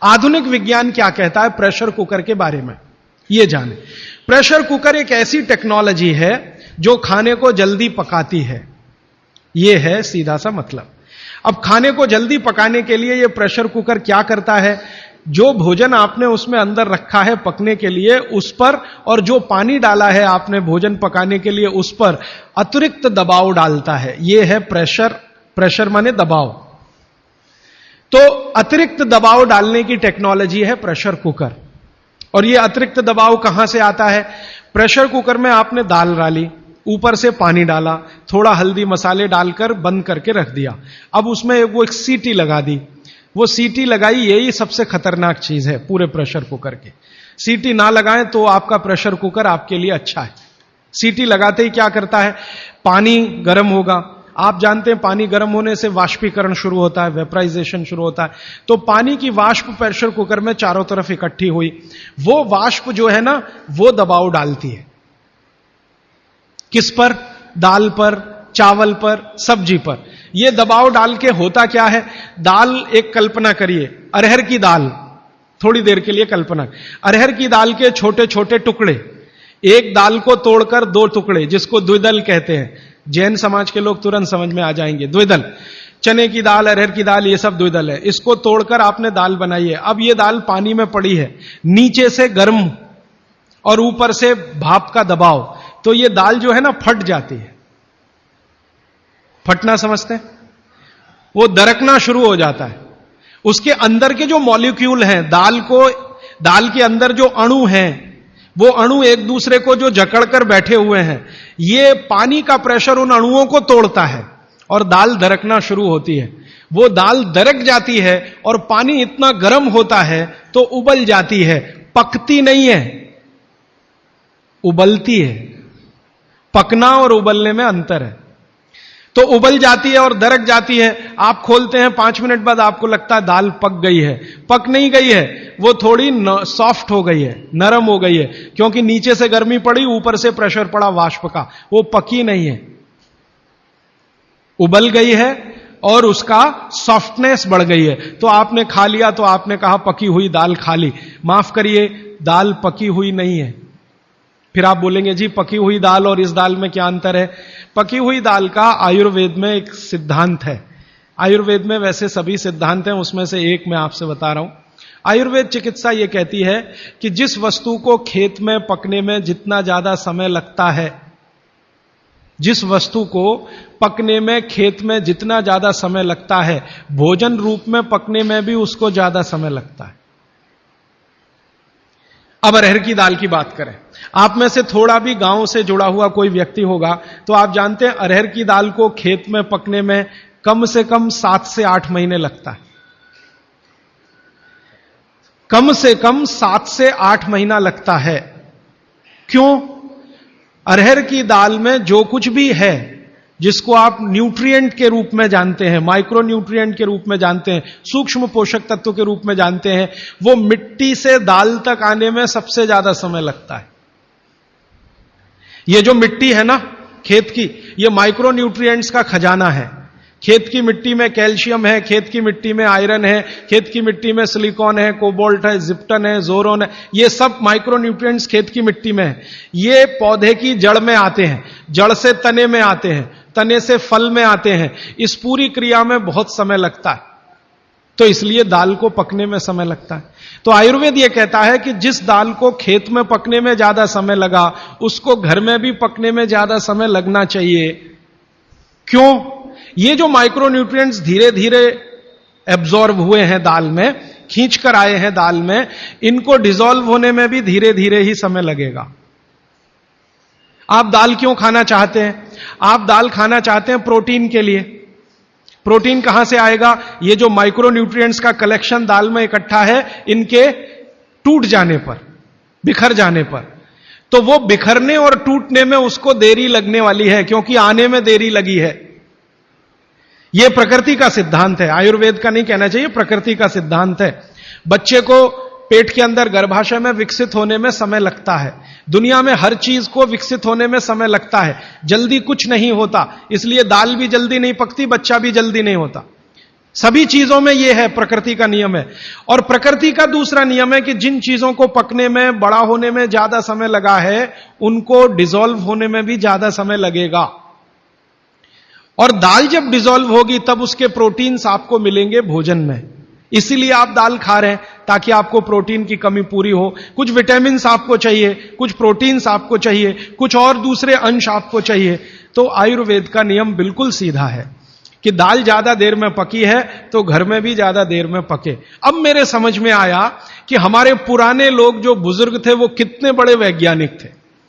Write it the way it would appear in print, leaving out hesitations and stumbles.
आधुनिक विज्ञान क्या कहता है प्रेशर कुकर के बारे में, यह जाने। प्रेशर कुकर एक ऐसी टेक्नोलॉजी है जो खाने को जल्दी पकाती है, यह है सीधा सा मतलब। अब खाने को जल्दी पकाने के लिए यह प्रेशर कुकर क्या करता है, जो भोजन आपने उसमें अंदर रखा है पकने के लिए उस पर, और जो पानी डाला है आपने भोजन पकाने के लिए उस पर अतिरिक्त दबाव डालता है। यह है प्रेशर। प्रेशर माने दबाव। तो अतिरिक्त दबाव डालने की टेक्नोलॉजी है प्रेशर कुकर। और यह अतिरिक्त दबाव कहां से आता है? प्रेशर कुकर में आपने दाल डाली, ऊपर से पानी डाला, थोड़ा हल्दी मसाले डालकर बंद करके रख दिया। अब उसमें वो एक सीटी लगा दी, वो सीटी लगाई, यही सबसे खतरनाक चीज है पूरे प्रेशर कुकर के। सीटी ना लगाएं तो आपका प्रेशर कुकर आपके लिए अच्छा है। सीटी लगाते ही क्या करता है, पानी गर्म होगा। आप जानते हैं पानी गर्म होने से वाष्पीकरण शुरू होता है, वेपराइजेशन शुरू होता है। तो पानी की वाष्प प्रेशर कुकर में चारों तरफ इकट्ठी हुई, वो वाष्प जो है ना वो दबाव डालती है। किस पर? दाल पर, चावल पर, सब्जी पर। यह दबाव डाल के होता क्या है, दाल, एक कल्पना करिए अरहर की दाल, थोड़ी देर के लिए कल्पना, अरहर की दाल के छोटे छोटे टुकड़े, एक दाल को तोड़कर दो टुकड़े, जिसको द्विदल कहते हैं। जैन समाज के लोग तुरंत समझ में आ जाएंगे। द्विदल, चने की दाल, अरहर की दाल, ये सब द्विदल है। इसको तोड़कर आपने दाल बनाई है। अब ये दाल पानी में पड़ी है, नीचे से गर्म और ऊपर से भाप का दबाव, तो ये दाल जो है ना फट जाती है। फटना समझते हैं? वो दरकना शुरू हो जाता है। उसके अंदर के जो मॉलिक्यूल हैं, दाल के अंदर जो अणु हैं, वो अणु एक दूसरे को जो जकड़कर बैठे हुए हैं, ये पानी का प्रेशर उन अणुओं को तोड़ता है और दाल दरकना शुरू होती है। वो दाल दरक जाती है और पानी इतना गर्म होता है तो उबल जाती है, पकती नहीं है, उबलती है। पकना और उबलने में अंतर है। तो उबल जाती है और दरक जाती है। आप खोलते हैं, 5 मिनट बाद आपको लगता है दाल पक गई है। पक नहीं गई है, वो थोड़ी सॉफ्ट हो गई है, नरम हो गई है, क्योंकि नीचे से गर्मी पड़ी, ऊपर से प्रेशर पड़ा वाष्प का। वो पकी नहीं है, उबल गई है और उसका सॉफ्टनेस बढ़ गई है। तो आपने खा लिया तो आपने कहा पकी हुई दाल खा ली। माफ करिए, दाल पकी हुई नहीं है। फिर आप बोलेंगे जी पकी हुई दाल और इस दाल में क्या अंतर है? पकी हुई दाल का आयुर्वेद में एक सिद्धांत है। आयुर्वेद में वैसे सभी सिद्धांत हैं, उसमें से एक मैं आपसे बता रहा हूं। आयुर्वेद चिकित्सा यह कहती है कि जिस वस्तु को खेत में पकने में जितना ज्यादा समय लगता है, जिस वस्तु को पकने में खेत में जितना ज्यादा समय लगता है, भोजन रूप में पकने में भी उसको ज्यादा समय लगता है। अब अरहर की दाल की बात करें, आप में से थोड़ा भी गांव से जुड़ा हुआ कोई व्यक्ति होगा तो आप जानते हैं अरहर की दाल को खेत में पकने में कम से कम 7 से 8 महीने लगता है। कम से कम 7 से 8 महीना लगता है। क्यों? अरहर की दाल में जो कुछ भी है, जिसको आप न्यूट्रिएंट के रूप में जानते हैं, माइक्रो न्यूट्रिएंट के रूप में जानते हैं, सूक्ष्म पोषक तत्व के रूप में जानते हैं, वो मिट्टी से दाल तक आने में सबसे ज्यादा समय लगता है। ये जो मिट्टी है ना खेत की, ये माइक्रो न्यूट्रिएंट्स का खजाना है। खेत की मिट्टी में कैल्शियम है, खेत की मिट्टी में आयरन है, खेत की मिट्टी में सिलिकॉन है, कोबाल्ट है, जिप्टन है, जोरोन है, ये सब माइक्रो न्यूट्रिएंट्स खेत की मिट्टी में है। ये पौधे की जड़ में आते हैं, जड़ से तने में आते हैं, तने से फल में आते हैं। इस पूरी क्रिया में बहुत समय लगता है, तो इसलिए दाल को पकने में समय लगता है। तो आयुर्वेद यह कहता है कि जिस दाल को खेत में पकने में ज्यादा समय लगा, उसको घर में भी पकने में ज्यादा समय लगना चाहिए। क्यों? ये जो माइक्रो न्यूट्रिएंट्स धीरे धीरे एब्जॉर्ब हुए हैं दाल में, खींच कर आए हैं दाल में, इनको डिसॉल्व होने में भी धीरे धीरे ही समय लगेगा। आप दाल क्यों खाना चाहते हैं? आप दाल खाना चाहते हैं प्रोटीन के लिए। प्रोटीन कहां से आएगा? ये जो माइक्रो न्यूट्रिएंट्स का कलेक्शन दाल में इकट्ठा है, इनके टूट जाने पर, बिखर जाने पर, तो वो बिखरने और टूटने में उसको देरी लगने वाली है, क्योंकि आने में देरी लगी है। यह प्रकृति का सिद्धांत है, आयुर्वेद का नहीं कहना चाहिए, प्रकृति का सिद्धांत है। बच्चे को पेट के अंदर गर्भाशय में विकसित होने में समय लगता है। दुनिया में हर चीज को विकसित होने में समय लगता है, जल्दी कुछ नहीं होता। इसलिए दाल भी जल्दी नहीं पकती, बच्चा भी जल्दी नहीं होता। सभी चीजों में यह है, प्रकृति का नियम है। और प्रकृति का दूसरा नियम है कि जिन चीजों को पकने में, बड़ा होने में ज्यादा समय लगा है, उनको डिसॉल्व होने में भी ज्यादा समय लगेगा। और दाल जब डिसॉल्व होगी तब उसके प्रोटीन्स आपको मिलेंगे भोजन में। इसीलिए आप दाल खा रहे हैं, ताकि आपको प्रोटीन की कमी पूरी हो। कुछ विटामिन आपको चाहिए, कुछ प्रोटीन्स आपको चाहिए, कुछ और दूसरे अंश आपको चाहिए। तो आयुर्वेद का नियम बिल्कुल सीधा है कि दाल ज्यादा देर में पकी है तो घर में भी ज्यादा देर में पके। अब मेरे समझ में आया कि हमारे पुराने लोग जो बुजुर्ग थे वो कितने बड़े वैज्ञानिक थे।